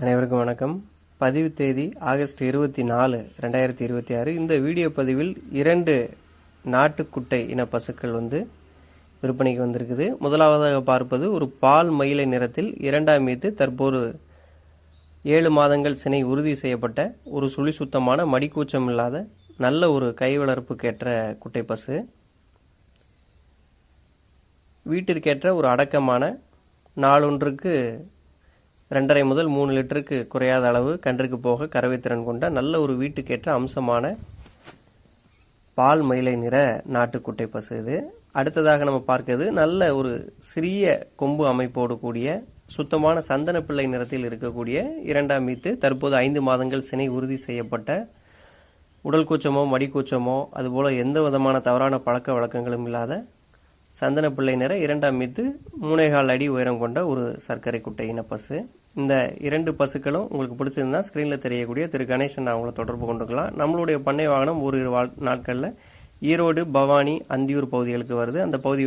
அனைவருக்கும் வணக்கம். பதிவு தேதி ஆகஸ்ட் 24, 2026. இந்த வீடியோ பதிவில் 2 நாட்டுக்குட்டை இன பசுக்கள் விற்பனைக்கு வந்திருக்குது. முதலாவதாக பார்ப்பது ஒரு பால் மயிலை நிறத்தில் 2ஆம் ஈத்து, தற்போது 7 மாதங்கள் சினை உறுதி செய்யப்பட்ட ஒரு சுழி சுத்தமான மடிக்கூச்சம் இல்லாத நல்ல ஒரு கை வளர்ப்புக்கேற்ற குட்டை பசு. வீட்டிற்கேற்ற ஒரு அடக்கமான நாளொன்றுக்கு 2.5 முதல் 3 லிட்டருக்கு குறையாத அளவு கன்றுக்கு போக கறவைத்திறன் கொண்ட நல்ல ஒரு வீட்டுக்கேற்ற அம்சமான பால் மயிலை நிற நாட்டுக்குட்டை பசு இது. அடுத்ததாக நம்ம பார்க்கிறது நல்ல ஒரு சிறிய கொம்பு அமைப்போடு கூடிய சுத்தமான சந்தன பிள்ளை நிறத்தில் இருக்கக்கூடிய 2ஆம் ஈத்து, தற்போது 5 மாதங்கள் சினை உறுதி செய்யப்பட்ட உடல் கூச்சமோ மடிக்கூச்சமோ அதுபோல் எந்த விதமான தவறான பழக்க வழக்கங்களும் இல்லாத சந்தன பிள்ளை நிற 2ஆம் ஈத்து 3.25 அடி உயரம் கொண்ட ஒரு சர்க்கரை குட்டை இன பசு. இந்த 2 பசுக்களும் உங்களுக்கு பிடிச்சிருந்தா ஸ்க்ரீனில் தெரியக்கூடிய திரு கணேசன் அவங்கள தொடர்பு கொண்டுக்கலாம். நம்மளுடைய பண்ணை வாகனம் ஓரிரு நாட்களில் ஈரோடு, பவானி, அந்தியூர் பகுதிகளுக்கு வருது. அந்த பகுதி